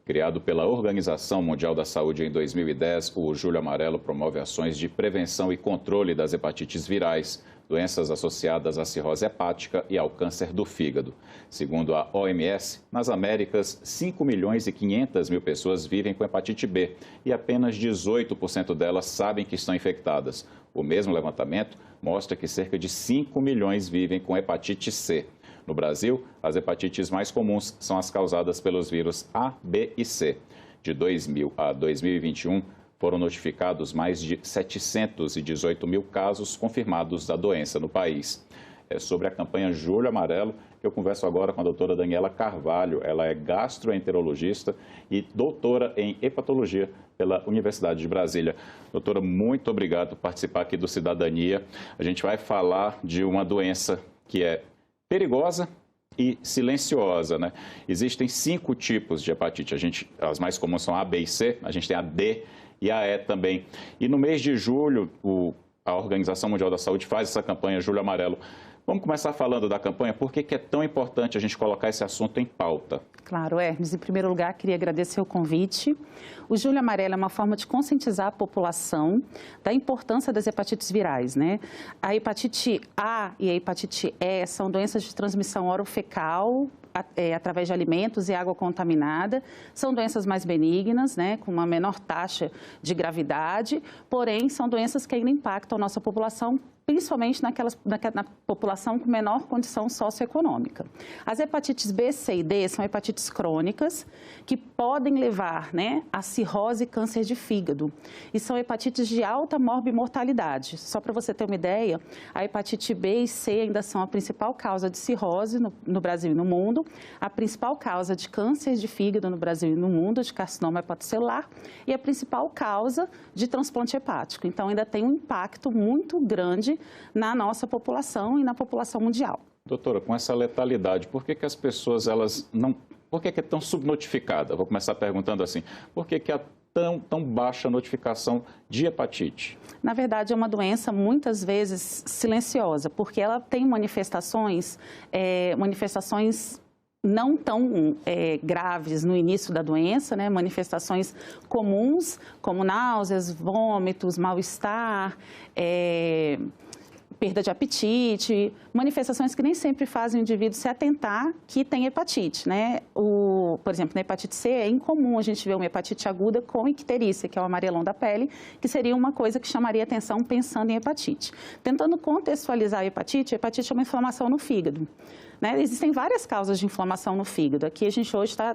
Criado pela Organização Mundial da Saúde em 2010, o Julho Amarelo promove ações de prevenção e controle das hepatites virais, doenças associadas à cirrose hepática e ao câncer do fígado. Segundo a OMS, nas Américas, 5 milhões e 500 mil pessoas vivem com hepatite B e apenas 18% delas sabem que estão infectadas. O mesmo levantamento mostra que cerca de 5 milhões vivem com hepatite C. No Brasil, as hepatites mais comuns são as causadas pelos vírus A, B e C. De 2000 a 2021, foram notificados mais de 718 mil casos confirmados da doença no país. É sobre a campanha Julho Amarelo que eu converso agora com a doutora Daniela Carvalho. Ela é gastroenterologista e doutora em hepatologia pela Universidade de Brasília. Doutora, muito obrigado por participar aqui do Cidadania. A gente vai falar de uma doença que é perigosa e silenciosa, né? Existem 5 tipos de hepatite. As mais comuns são A, B e C. A gente tem a D e a E também. E no mês de julho, a Organização Mundial da Saúde faz essa campanha Julho Amarelo. Vamos começar falando da campanha. Por que é tão importante a gente colocar esse assunto em pauta? Claro, Hermes. Em primeiro lugar, queria agradecer o convite. O Julho Amarelo é uma forma de conscientizar a população da importância das hepatites virais, né? A hepatite A e a hepatite E são doenças de transmissão orofecal, através de alimentos e água contaminada. São doenças mais benignas, né, com uma menor taxa de gravidade, porém são doenças que ainda impactam a nossa população, principalmente na população com menor condição socioeconômica. As hepatites B, C e D são hepatites crônicas que podem levar, né, a cirrose e câncer de fígado. E são hepatites de alta morbimortalidade. Só para você ter uma ideia, a hepatite B e C ainda são a principal causa de cirrose no Brasil e no mundo, a principal causa de câncer de fígado no Brasil e no mundo, de carcinoma hepatocelular, e a principal causa de transplante hepático. Então, ainda tem um impacto muito grande na nossa população e na população mundial. Doutora, com essa letalidade, por que as pessoas por que é tão subnotificada? Vou começar perguntando assim, por que há tão baixa notificação de hepatite? Na verdade, é uma doença muitas vezes silenciosa, porque ela tem manifestações não tão graves no início da doença, né? Manifestações comuns, como náuseas, vômitos, mal-estar, perda de apetite, manifestações que nem sempre fazem o indivíduo se atentar que tem hepatite, né? Por exemplo, na hepatite C é incomum a gente ver uma hepatite aguda com icterícia, que é o amarelão da pele, que seria uma coisa que chamaria atenção pensando em hepatite. Tentando contextualizar a hepatite é uma inflamação no fígado, né? Existem várias causas de inflamação no fígado. Aqui a gente hoje está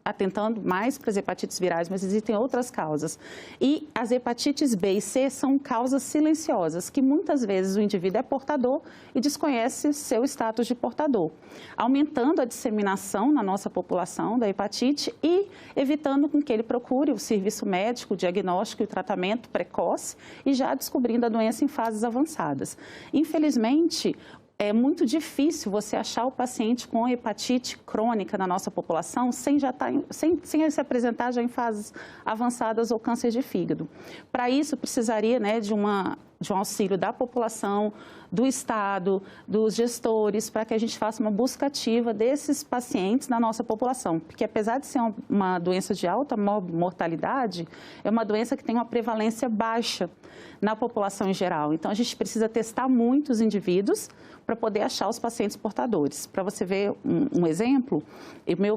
atentando mais para as hepatites virais, mas existem outras causas. E as hepatites B e C são causas silenciosas, que muitas vezes o indivíduo é portador e desconhece seu status de portador, aumentando a disseminação na nossa população da hepatite e evitando com que ele procure o serviço médico, o diagnóstico e o tratamento precoce e já descobrindo a doença em fases avançadas. Infelizmente, é muito difícil você achar o paciente com hepatite crônica na nossa população sem se apresentar já em fases avançadas ou câncer de fígado. Para isso, precisaria, né, de um auxílio da população, do Estado, dos gestores, para que a gente faça uma busca ativa desses pacientes na nossa população. Porque apesar de ser uma doença de alta mortalidade, é uma doença que tem uma prevalência baixa na população em geral. Então, a gente precisa testar muitos indivíduos para poder achar os pacientes portadores. Para você ver um exemplo,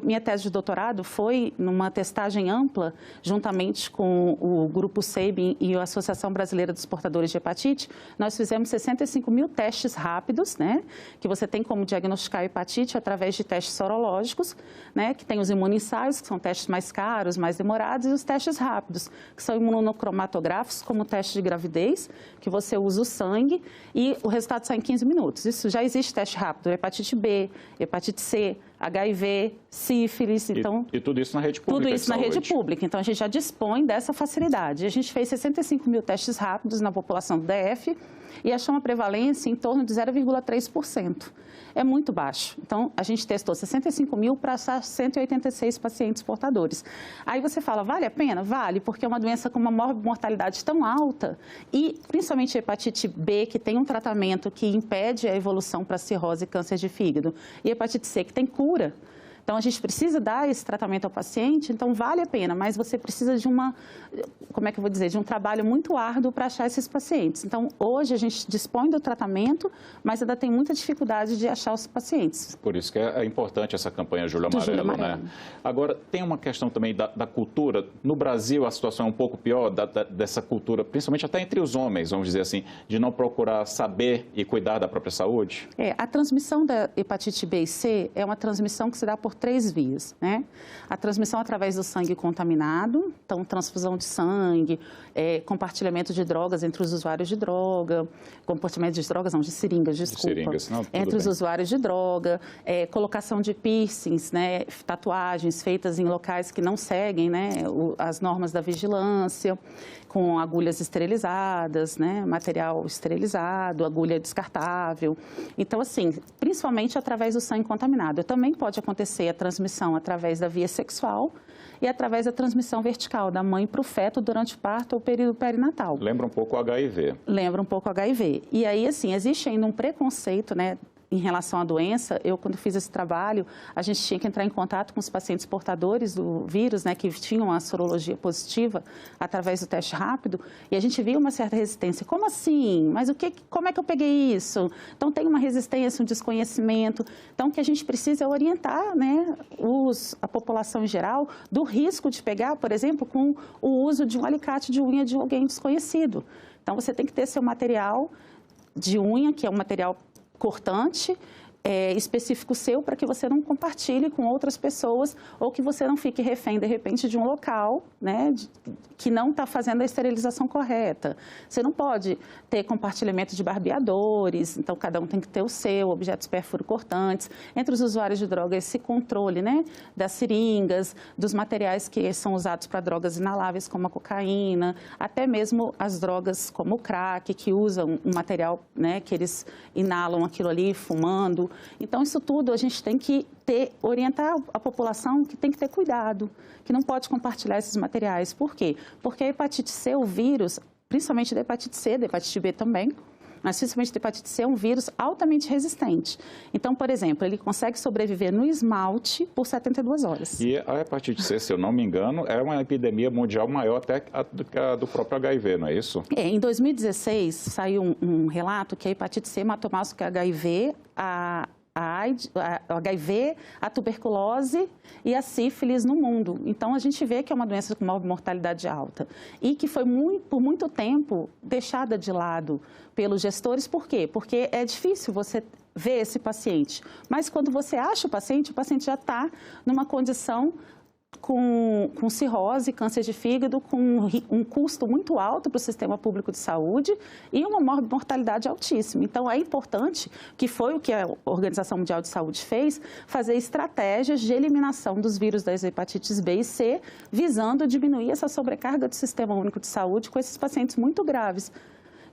minha tese de doutorado foi numa testagem ampla, juntamente com o Grupo SEIBIN e a Associação Brasileira dos Portadores de Hepatite. Nós fizemos 65 mil testes rápidos, né, que você tem como diagnosticar a hepatite através de testes sorológicos, né, que tem os imunoensaios, que são testes mais caros, mais demorados, e os testes rápidos, que são imunocromatográficos, como o teste de gravidez, que você usa o sangue e o resultado sai em 15 minutos. Isso já existe teste rápido, hepatite B, hepatite C, HIV, sífilis, então... E tudo isso na rede pública. Tudo isso na rede pública, então a gente já dispõe dessa facilidade. A gente fez 65 mil testes rápidos na população do DF e achou uma prevalência em torno de 0,3%. É muito baixo. Então, a gente testou 65 mil para achar 186 pacientes portadores. Aí você fala, vale a pena? Vale, porque é uma doença com uma mortalidade tão alta e, principalmente a hepatite B, que tem um tratamento que impede a evolução para cirrose e câncer de fígado, e a hepatite C, que tem cura, Então, a gente precisa dar esse tratamento ao paciente, então vale a pena, mas você precisa de de um trabalho muito árduo para achar esses pacientes. Então, hoje a gente dispõe do tratamento, mas ainda tem muita dificuldade de achar os pacientes. Por isso que é importante essa campanha Julho Amarelo, né? Agora, tem uma questão também da cultura. No Brasil, a situação é um pouco pior dessa cultura, principalmente até entre os homens, vamos dizer assim, de não procurar saber e cuidar da própria saúde? A transmissão da hepatite B e C é uma transmissão que se dá por 3 vias, né? A transmissão através do sangue contaminado, então transfusão de sangue, compartilhamento de drogas entre os usuários de droga, compartilhamento de drogas, não, de seringas, desculpa. Seringas, não, entre os usuários de droga, colocação de piercings, né, tatuagens feitas em locais que não seguem, né, as normas da vigilância, com agulhas esterilizadas, né, material esterilizado, agulha descartável. Então, assim, principalmente através do sangue contaminado. Também pode acontecer a transmissão através da via sexual e através da transmissão vertical da mãe para o feto durante o parto ou período perinatal. Lembra um pouco o HIV. Lembra um pouco o HIV. E aí, assim, existe ainda um preconceito, né, em relação à doença. Eu, quando fiz esse trabalho, a gente tinha que entrar em contato com os pacientes portadores do vírus, né, que tinham a sorologia positiva através do teste rápido, e a gente viu uma certa resistência. Como assim? Mas como é que eu peguei isso? Então, tem uma resistência, um desconhecimento. Então, o que a gente precisa é orientar, né, a população em geral do risco de pegar, por exemplo, com o uso de um alicate de unha de alguém desconhecido. Então, você tem que ter seu material de unha, que é um material cortante, específico seu, para que você não compartilhe com outras pessoas ou que você não fique refém, de repente, de um local, né, que não está fazendo a esterilização correta. Você não pode ter compartilhamento de barbeadores, então cada um tem que ter o seu, objetos perfuro-cortantes. Entre os usuários de drogas, esse controle, né, das seringas, dos materiais que são usados para drogas inaláveis, como a cocaína, até mesmo as drogas como o crack, que usam um material, né, que eles inalam aquilo ali fumando. Então, isso tudo a gente tem que orientar a população que tem que ter cuidado, que não pode compartilhar esses materiais. Por quê? Porque a hepatite C, o vírus, principalmente da hepatite C, da hepatite B também, mas principalmente da hepatite C, é um vírus altamente resistente. Então, por exemplo, ele consegue sobreviver no esmalte por 72 horas. E a hepatite C, se eu não me engano, é uma epidemia mundial maior até do que a do próprio HIV, não é isso? Em 2016, saiu um relato que a hepatite C matou mais do que a HIV, a HIV, a tuberculose e a sífilis no mundo. Então, a gente vê que é uma doença com mortalidade alta e que foi por muito tempo deixada de lado pelos gestores. Por quê? Porque é difícil você ver esse paciente. Mas quando você acha o paciente já está numa condição com cirrose, câncer de fígado, com um custo muito alto para o sistema público de saúde e uma mortalidade altíssima. Então, é importante, que foi o que a Organização Mundial de Saúde fez, fazer estratégias de eliminação dos vírus das hepatites B e C, visando diminuir essa sobrecarga do Sistema Único de Saúde com esses pacientes muito graves.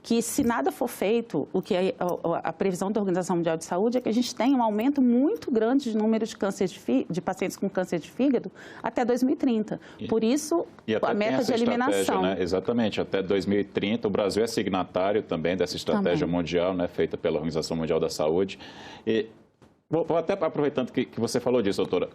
Que se nada for feito, o que a previsão da Organização Mundial de Saúde é que a gente tenha um aumento muito grande de número de pacientes com câncer de fígado até 2030. Por isso, a meta de eliminação. Né? Exatamente, até 2030. O Brasil é signatário também dessa estratégia mundial, né, feita pela Organização Mundial da Saúde. E vou até aproveitando que você falou disso, doutora.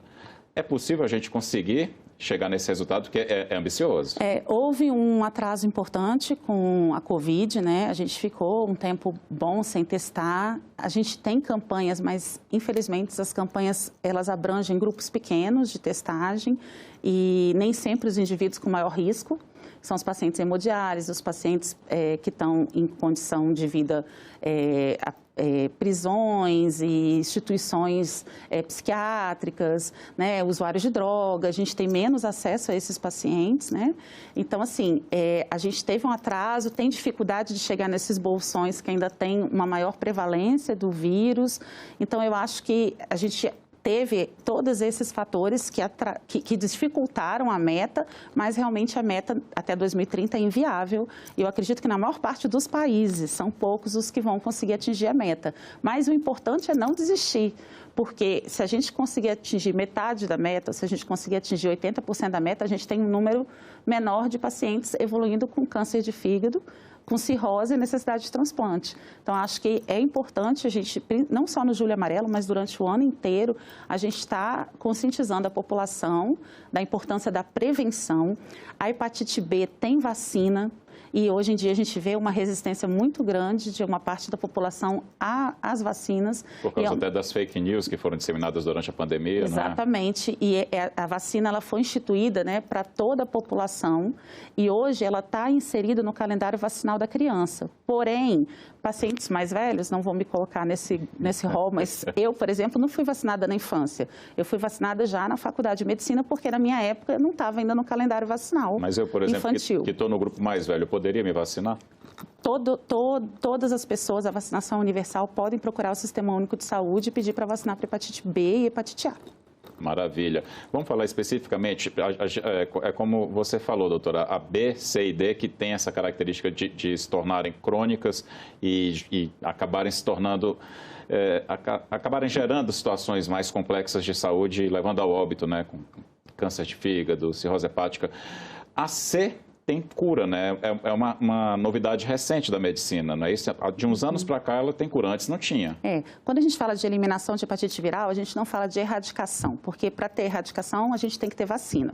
É possível a gente conseguir chegar nesse resultado, que é ambicioso? Houve um atraso importante com a Covid, né? A gente ficou um tempo bom sem testar. A gente tem campanhas, mas, infelizmente, as campanhas, elas abrangem grupos pequenos de testagem e nem sempre os indivíduos com maior risco. São os pacientes hemodiálise, os pacientes que estão em condição de vida, prisões e instituições psiquiátricas, né, usuários de droga. A gente tem menos acesso a esses pacientes, né? Então, assim, a gente teve um atraso, tem dificuldade de chegar nesses bolsões que ainda tem uma maior prevalência do vírus. Então, eu acho que a gente teve todos esses fatores que dificultaram a meta, mas realmente a meta até 2030 é inviável. E eu acredito que na maior parte dos países são poucos os que vão conseguir atingir a meta. Mas o importante é não desistir, porque se a gente conseguir atingir metade da meta, se a gente conseguir atingir 80% da meta, a gente tem um número menor de pacientes evoluindo com câncer de fígado, com cirrose e necessidade de transplante. Então, acho que é importante a gente, não só no Julho Amarelo, mas durante o ano inteiro, a gente está conscientizando a população da importância da prevenção. A hepatite B tem vacina. E hoje em dia a gente vê uma resistência muito grande de uma parte da população às vacinas. Por causa até das fake news que foram disseminadas durante a pandemia, exatamente. Não é? E a vacina ela foi instituída, né, para toda a população e hoje ela está inserida no calendário vacinal da criança. Porém, pacientes mais velhos, não vou me colocar nesse rol, mas eu, por exemplo, não fui vacinada na infância. Eu fui vacinada já na faculdade de medicina porque na minha época não estava ainda no calendário vacinal. Mas eu, por exemplo, que estou no grupo mais velho, poderia me vacinar? Todas as pessoas, a vacinação universal, podem procurar o Sistema Único de Saúde e pedir para vacinar para hepatite B e hepatite A. Maravilha. Vamos falar especificamente, é como você falou, doutora, a B, C e D que tem essa característica de se tornarem crônicas e acabarem se tornando, acabarem gerando situações mais complexas de saúde e levando ao óbito, né, com câncer de fígado, cirrose hepática. A C tem cura, né? É uma novidade recente da medicina, não é isso? De uns anos para cá ela tem cura, antes não tinha. Quando a gente fala de eliminação de hepatite viral, a gente não fala de erradicação, porque para ter erradicação a gente tem que ter vacina,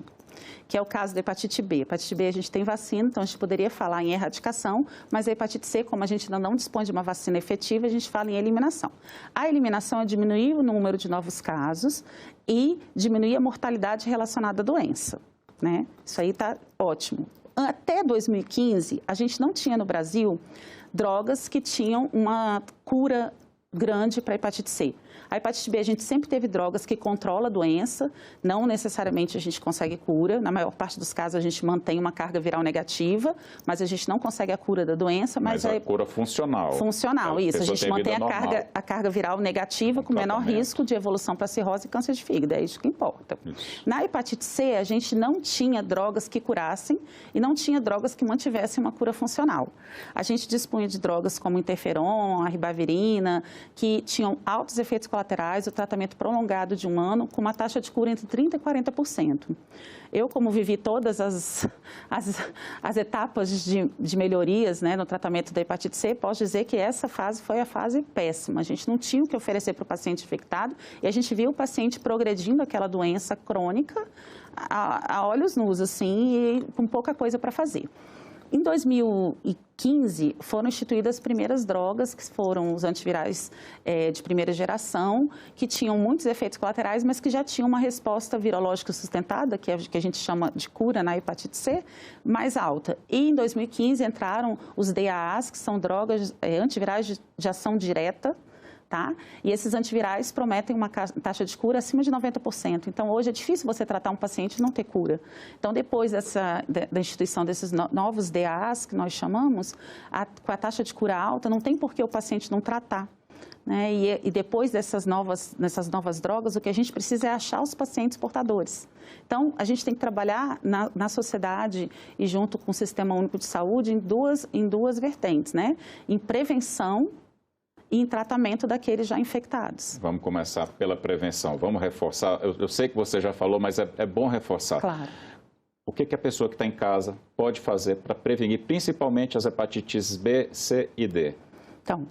que é o caso da hepatite B. Hepatite B a gente tem vacina, então a gente poderia falar em erradicação, mas a hepatite C, como a gente ainda não dispõe de uma vacina efetiva, a gente fala em eliminação. A eliminação é diminuir o número de novos casos e diminuir a mortalidade relacionada à doença, né? Isso aí está ótimo. Até 2015, a gente não tinha no Brasil drogas que tinham uma cura grande para a hepatite C. A hepatite B, a gente sempre teve drogas que controlam a doença, não necessariamente a gente consegue cura. Na maior parte dos casos, a gente mantém uma carga viral negativa, mas a gente não consegue a cura da doença. Mas a cura funcional. Funcional, isso. A gente mantém a carga viral negativa com menor risco de evolução para cirrose e câncer de fígado. É isso que importa. Isso. Na hepatite C, a gente não tinha drogas que curassem e não tinha drogas que mantivessem uma cura funcional. A gente dispunha de drogas como interferon, a ribavirina, que tinham altos efeitos colaterais, o tratamento prolongado de um ano, com uma taxa de cura entre 30% e 40%. Eu, como vivi todas as etapas de melhorias, né, no tratamento da hepatite C, posso dizer que essa fase foi a fase péssima. A gente não tinha o que oferecer para o paciente infectado e a gente viu o paciente progredindo aquela doença crônica a olhos nus, assim, e com pouca coisa para fazer. Em 2015, foram instituídas as primeiras drogas, que foram os antivirais de primeira geração, que tinham muitos efeitos colaterais, mas que já tinham uma resposta virológica sustentada, que a gente chama de cura na hepatite C, mais alta. E em 2015 entraram os DAAs, que são drogas antivirais de ação direta, tá? E esses antivirais prometem uma taxa de cura acima de 90%. Então, hoje é difícil você tratar um paciente e não ter cura. Então, depois da instituição desses novos DAAs, que nós chamamos, com a taxa de cura alta, não tem por que o paciente não tratar. Né? E depois dessas novas drogas, o que a gente precisa é achar os pacientes portadores. Então, a gente tem que trabalhar na sociedade e junto com o Sistema Único de Saúde em duas vertentes, né? Em prevenção e em tratamento daqueles já infectados. Vamos começar pela prevenção. Vamos reforçar. Eu sei que você já falou, mas é bom reforçar. Claro. O que a pessoa que está em casa pode fazer para prevenir, principalmente as hepatites B, C e D? Então,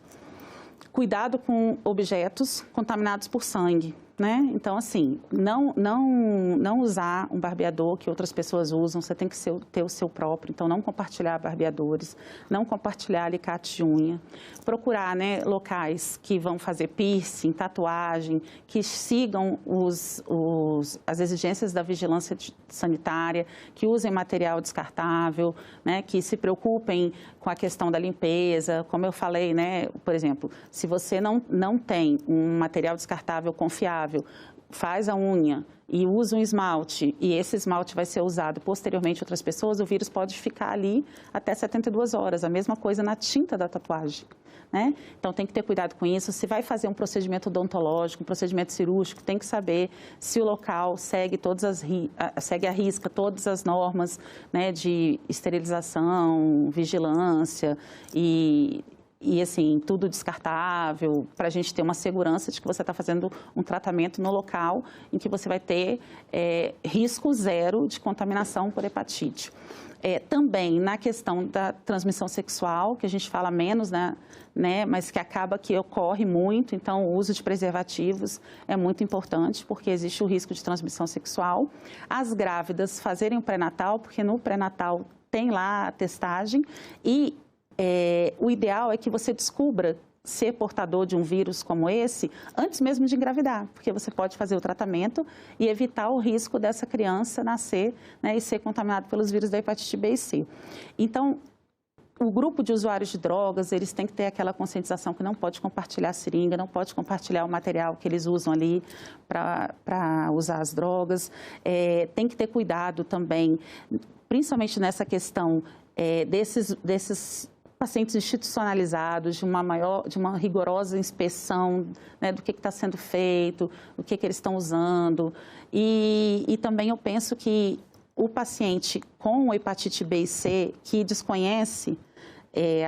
cuidado com objetos contaminados por sangue, né? Então, assim, não usar um barbeador que outras pessoas usam, você tem que ter o seu próprio, então não compartilhar barbeadores, não compartilhar alicate de unha, procurar, né, locais que vão fazer piercing, tatuagem, que sigam as exigências da vigilância sanitária, que usem material descartável, né, que se preocupem com a questão da limpeza, como eu falei, né, por exemplo, se você não tem um material descartável confiável, faz a unha e usa um esmalte, e esse esmalte vai ser usado posteriormente em outras pessoas, o vírus pode ficar ali até 72 horas. A mesma coisa na tinta da tatuagem, né? Então, tem que ter cuidado com isso. Se vai fazer um procedimento odontológico, um procedimento cirúrgico, tem que saber se o local segue à risca todas as normas, né, de esterilização, vigilância e e assim, tudo descartável, para a gente ter uma segurança de que você está fazendo um tratamento no local em que você vai ter risco zero de contaminação por hepatite. Também na questão da transmissão sexual, que a gente fala menos, né, mas que acaba que ocorre muito, então o uso de preservativos é muito importante, porque existe o risco de transmissão sexual. As grávidas fazerem o pré-natal, porque no pré-natal tem lá a testagem e o ideal é que você descubra ser portador de um vírus como esse antes mesmo de engravidar, porque você pode fazer o tratamento e evitar o risco dessa criança nascer, né, e ser contaminado pelos vírus da hepatite B e C. Então, o grupo de usuários de drogas, eles têm que ter aquela conscientização que não pode compartilhar a seringa, não pode compartilhar o material que eles usam ali para usar as drogas. Tem que ter cuidado também, principalmente nessa questão desses pacientes institucionalizados, de uma rigorosa inspeção, né, do que está sendo feito, o que eles estão usando. E também eu penso que o paciente com hepatite B e C, que desconhece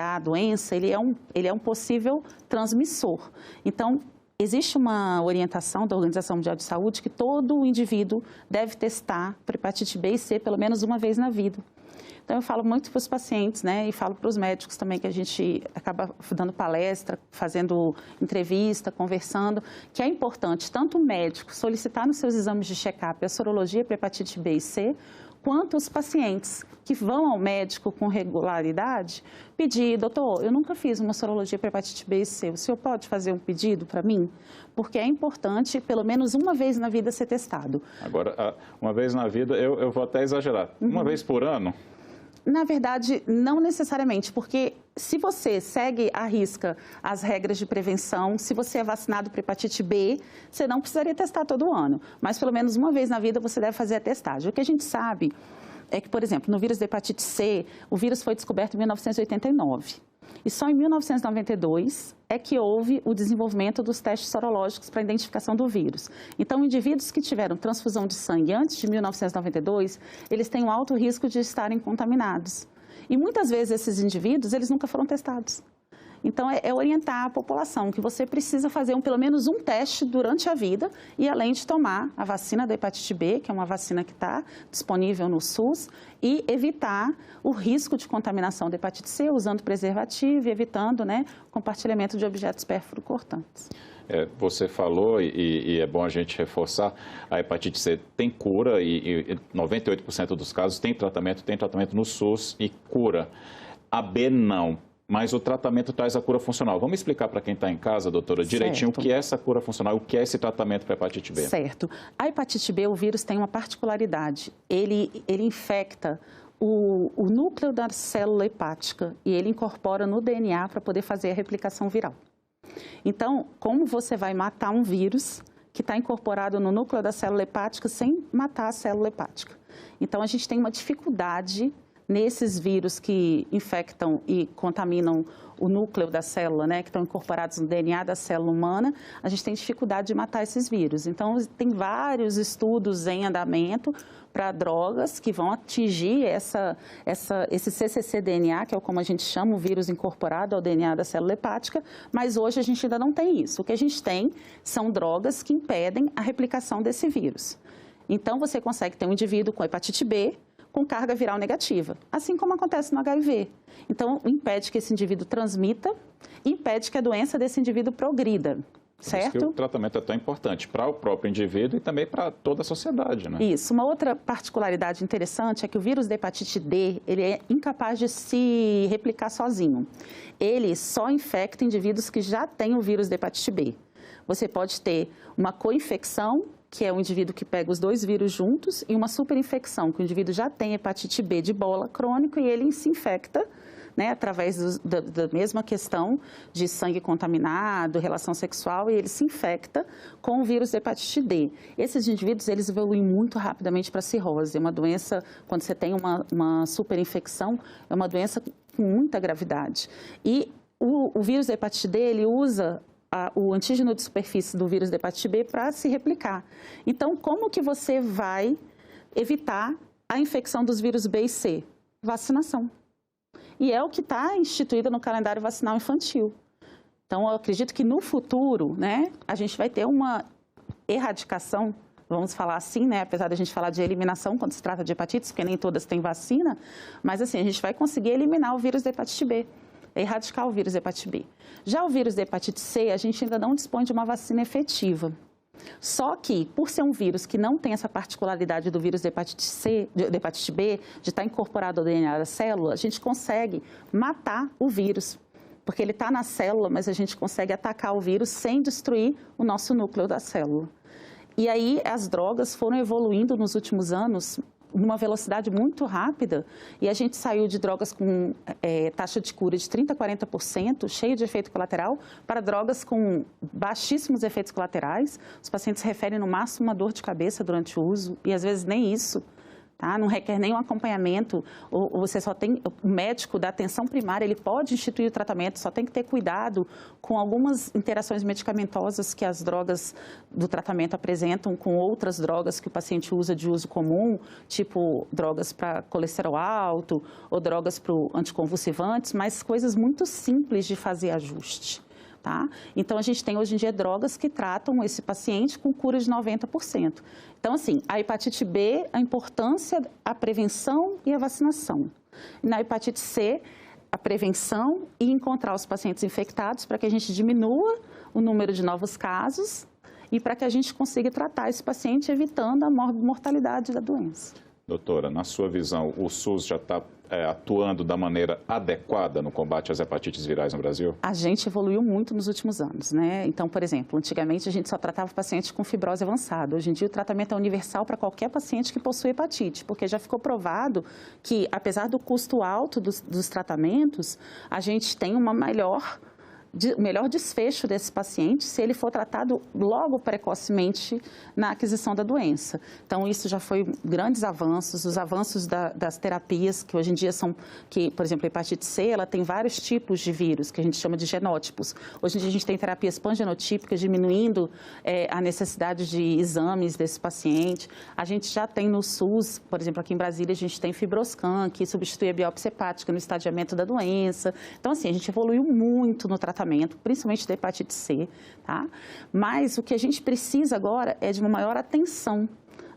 a doença, ele é um possível transmissor. Então, existe uma orientação da Organização Mundial de Saúde que todo indivíduo deve testar para hepatite B e C pelo menos uma vez na vida. Então, eu falo muito para os pacientes, né, e falo para os médicos também, que a gente acaba dando palestra, fazendo entrevista, conversando, que é importante tanto o médico solicitar nos seus exames de check-up a sorologia para hepatite B e C, quanto os pacientes que vão ao médico com regularidade pedir: doutor, eu nunca fiz uma sorologia para hepatite B e C, o senhor pode fazer um pedido para mim? Porque é importante, pelo menos uma vez na vida, ser testado. Agora, uma vez na vida, eu vou até exagerar, uma vez por ano? Na verdade, não necessariamente, porque se você segue à risca as regras de prevenção, se você é vacinado para hepatite B, você não precisaria testar todo ano, mas pelo menos uma vez na vida você deve fazer a testagem. O que a gente sabe é que, por exemplo, no vírus da hepatite C, o vírus foi descoberto em 1989. E só em 1992 é que houve o desenvolvimento dos testes sorológicos para a identificação do vírus. Então, indivíduos que tiveram transfusão de sangue antes de 1992, eles têm um alto risco de estarem contaminados. E muitas vezes esses indivíduos, eles nunca foram testados. Então, é orientar a população que você precisa fazer pelo menos um teste durante a vida e, além de tomar a vacina da hepatite B, que é uma vacina que está disponível no SUS, e evitar o risco de contaminação da hepatite C usando preservativo e evitando, né, o compartilhamento de objetos pérfuro-cortantes. Você falou, e é bom a gente reforçar, a hepatite C tem cura e 98% dos casos tem tratamento no SUS e cura. A B não. Mas o tratamento traz a cura funcional. Vamos explicar para quem está em casa, doutora, direitinho o que é essa cura funcional, o que é esse tratamento para a hepatite B. Certo. A hepatite B, o vírus tem uma particularidade. Ele infecta o núcleo da célula hepática e ele incorpora no DNA para poder fazer a replicação viral. Então, como você vai matar um vírus que está incorporado no núcleo da célula hepática sem matar a célula hepática? Então, a gente tem uma dificuldade nesses vírus que infectam e contaminam o núcleo da célula, né, que estão incorporados no DNA da célula humana, a gente tem dificuldade de matar esses vírus. Então, tem vários estudos em andamento para drogas que vão atingir esse cccDNA, que é como a gente chama o vírus incorporado ao DNA da célula hepática, mas hoje a gente ainda não tem isso. O que a gente tem são drogas que impedem a replicação desse vírus. Então, você consegue ter um indivíduo com hepatite B, com carga viral negativa, assim como acontece no HIV. Então, impede que esse indivíduo transmita, impede que a doença desse indivíduo progrida, certo? Por isso que o tratamento é tão importante para o próprio indivíduo e também para toda a sociedade, né? Isso. Uma outra particularidade interessante é que o vírus da hepatite D, ele é incapaz de se replicar sozinho. Ele só infecta indivíduos que já têm o vírus da hepatite B. Você pode ter uma co-infecção, que é o indivíduo que pega os dois vírus juntos, e uma superinfecção, que o indivíduo já tem hepatite B de bola crônico e ele se infecta, né, através da mesma questão de sangue contaminado, relação sexual, e ele se infecta com o vírus da hepatite D. Esses indivíduos, eles evoluem muito rapidamente para cirrose. É uma doença, quando você tem uma superinfecção, é uma doença com muita gravidade. E o vírus da hepatite D, ele usa o antígeno de superfície do vírus da hepatite B para se replicar. Então, como que você vai evitar a infecção dos vírus B e C? Vacinação. e é o que está instituído no calendário vacinal infantil. Então, eu acredito que no futuro, né, a gente vai ter uma erradicação, vamos falar assim, né, apesar da gente falar de eliminação quando se trata de hepatites, porque nem todas têm vacina, mas assim, a gente vai conseguir eliminar o vírus da hepatite B, erradicar o vírus da hepatite B. Já o vírus da hepatite C, a gente ainda não dispõe de uma vacina efetiva. Só que, por ser um vírus que não tem essa particularidade do vírus da hepatite C, da hepatite B, de estar incorporado ao DNA da célula, a gente consegue matar o vírus. Porque ele está na célula, mas a gente consegue atacar o vírus sem destruir o nosso núcleo da célula. E aí as drogas foram evoluindo nos últimos anos numa velocidade muito rápida, e a gente saiu de drogas com taxa de cura de 30% a 40%, cheio de efeito colateral, para drogas com baixíssimos efeitos colaterais. Os pacientes referem no máximo uma dor de cabeça durante o uso, e às vezes nem isso. Tá? Não requer nenhum acompanhamento, ou você só tem, o médico da atenção primária, ele pode instituir o tratamento, só tem que ter cuidado com algumas interações medicamentosas que as drogas do tratamento apresentam com outras drogas que o paciente usa de uso comum, tipo drogas para colesterol alto ou drogas para anticonvulsivantes, mas coisas muito simples de fazer ajuste. Tá? Então, a gente tem hoje em dia drogas que tratam esse paciente com cura de 90%. Então, assim, a hepatite B, a importância, a prevenção e a vacinação. Na hepatite C, a prevenção e encontrar os pacientes infectados para que a gente diminua o número de novos casos e para que a gente consiga tratar esse paciente evitando a mortalidade da doença. Doutora, na sua visão, o SUS já está atuando da maneira adequada no combate às hepatites virais no Brasil? A gente evoluiu muito nos últimos anos, né? Então, por exemplo, antigamente a gente só tratava pacientes com fibrose avançada. Hoje em dia o tratamento é universal para qualquer paciente que possui hepatite, porque já ficou provado que, apesar do custo alto dos tratamentos, a gente tem uma melhor desfecho desse paciente se ele for tratado logo precocemente na aquisição da doença. Então, isso já foi grandes avanços, os avanços das terapias, que hoje em dia são, por exemplo, a hepatite C, ela tem vários tipos de vírus, que a gente chama de genótipos. Hoje em dia a gente tem terapias pangenotípicas, diminuindo a necessidade de exames desse paciente. A gente já tem no SUS, por exemplo, aqui em Brasília, a gente tem Fibroscan, que substitui a biópsia hepática no estadiamento da doença. Então, assim, a gente evoluiu muito no tratamento, principalmente da hepatite C, tá? Mas o que a gente precisa agora é de uma maior atenção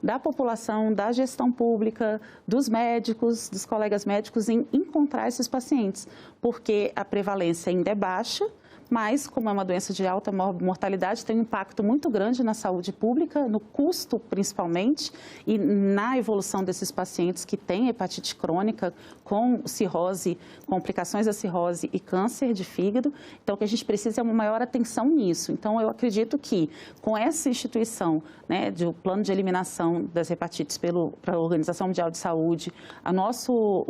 da população, da gestão pública, dos médicos, dos colegas médicos em encontrar esses pacientes, porque a prevalência ainda é baixa, mas, como é uma doença de alta mortalidade, tem um impacto muito grande na saúde pública, no custo principalmente, e na evolução desses pacientes que têm hepatite crônica com cirrose, complicações da cirrose e câncer de fígado. Então, o que a gente precisa é uma maior atenção nisso. Então, eu acredito que, com essa instituição, né, do plano de eliminação das hepatites pela Organização Mundial de Saúde, o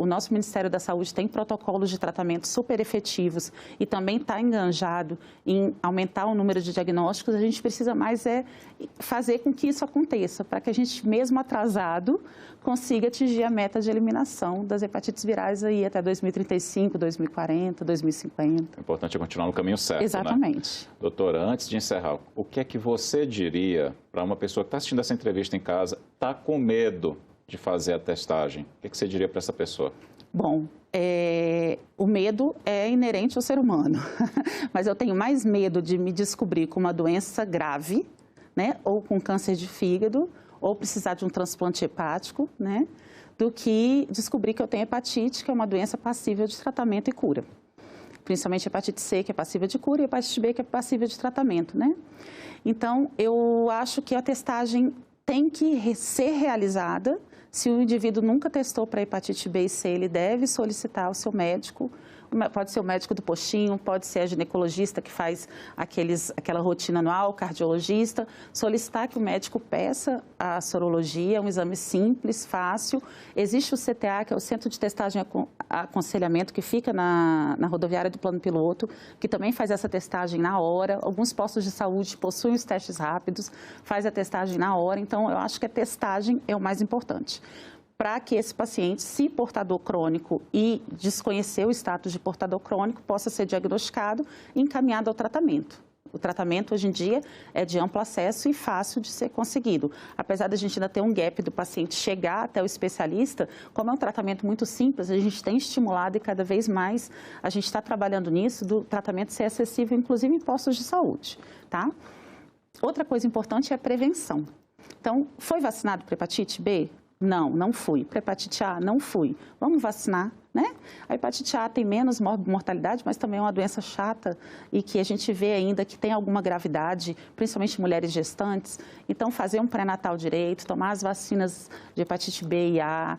nosso Ministério da Saúde tem protocolos de tratamento super efetivos e também está enganjado em aumentar o número de diagnósticos. A gente precisa mais fazer com que isso aconteça, para que a gente, mesmo atrasado, consiga atingir a meta de eliminação das hepatites virais aí até 2035, 2040, 2050. O importante é continuar no caminho certo, exatamente. Né? Doutora, antes de encerrar, o que é que você diria para uma pessoa que está assistindo essa entrevista em casa, está com medo de fazer a testagem? O que é que você diria para essa pessoa? Bom, o medo é inerente ao ser humano, mas eu tenho mais medo de me descobrir com uma doença grave, né, ou com câncer de fígado, ou precisar de um transplante hepático, né, do que descobrir que eu tenho hepatite, que é uma doença passível de tratamento e cura. Principalmente hepatite C, que é passível de cura, e hepatite B, que é passível de tratamento, né? Então, eu acho que a testagem tem que ser realizada. Se o indivíduo nunca testou para hepatite B e C, ele deve solicitar ao seu médico. Pode ser o médico do postinho, pode ser a ginecologista que faz aquela rotina anual, o cardiologista. Solicitar que o médico peça a sorologia, um exame simples, fácil. Existe o CTA, que é o Centro de Testagem e Aconselhamento, que fica na rodoviária do Plano Piloto, que também faz essa testagem na hora. Alguns postos de saúde possuem os testes rápidos, faz a testagem na hora. Então, eu acho que a testagem é o mais importante, para que esse paciente, se portador crônico e desconhecer o status de portador crônico, possa ser diagnosticado e encaminhado ao tratamento. O tratamento hoje em dia é de amplo acesso e fácil de ser conseguido. Apesar de a gente ainda ter um gap do paciente chegar até o especialista, como é um tratamento muito simples, a gente tem estimulado e cada vez mais a gente está trabalhando nisso, do tratamento ser acessível, inclusive em postos de saúde, tá? Outra coisa importante é a prevenção. Então, foi vacinado para hepatite B? Não, não fui. Para hepatite A, não fui. Vamos vacinar, né? A hepatite A tem menos mortalidade, mas também é uma doença chata e que a gente vê ainda que tem alguma gravidade, principalmente mulheres gestantes. Então, fazer um pré-natal direito, tomar as vacinas de hepatite B e A,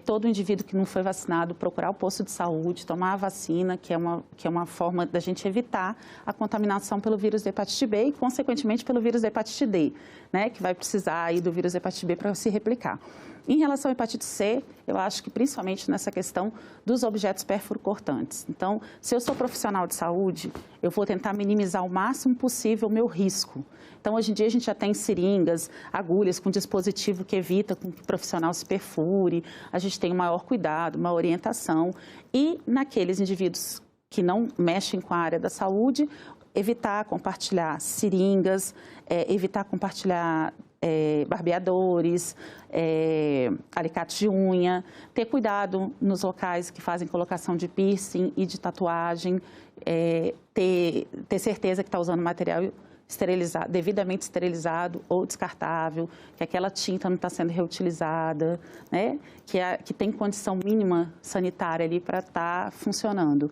todo indivíduo que não foi vacinado procurar o posto de saúde, tomar a vacina, que é uma forma da gente evitar a contaminação pelo vírus da hepatite B e, consequentemente, pelo vírus da hepatite D, né? Que vai precisar aí do vírus da hepatite B para se replicar. Em relação à hepatite C, eu acho que principalmente nessa questão dos objetos pérfuro-cortantes. Então, se eu sou profissional de saúde, eu vou tentar minimizar o máximo possível o meu risco. Então, hoje em dia, a gente já tem seringas, agulhas com dispositivo que evita que o profissional se perfure, a gente tem um maior cuidado, uma orientação. E naqueles indivíduos que não mexem com a área da saúde, evitar compartilhar seringas, evitar compartilhar barbeadores, alicates de unha, ter cuidado nos locais que fazem colocação de piercing e de tatuagem, ter certeza que está usando material esterilizado, devidamente esterilizado ou descartável, que aquela tinta não está sendo reutilizada, né? Que tem condição mínima sanitária ali para estar funcionando.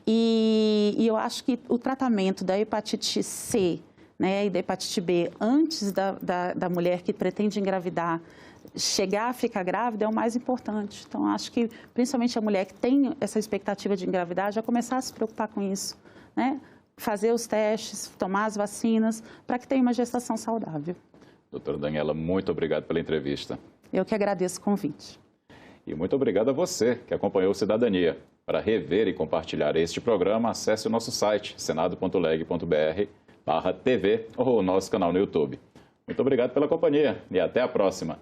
E eu acho que o tratamento da hepatite C, né, e da hepatite B antes da mulher que pretende engravidar chegar a ficar grávida é o mais importante. Então, acho que principalmente a mulher que tem essa expectativa de engravidar já começar a se preocupar com isso, né? Fazer os testes, tomar as vacinas, para que tenha uma gestação saudável. Doutora Daniela, muito obrigado pela entrevista. Eu que agradeço o convite. E muito obrigado a você que acompanhou o Cidadania. Para rever e compartilhar este programa, acesse o nosso site, senado.leg.br/TV ou o nosso canal no YouTube. Muito obrigado pela companhia e até a próxima.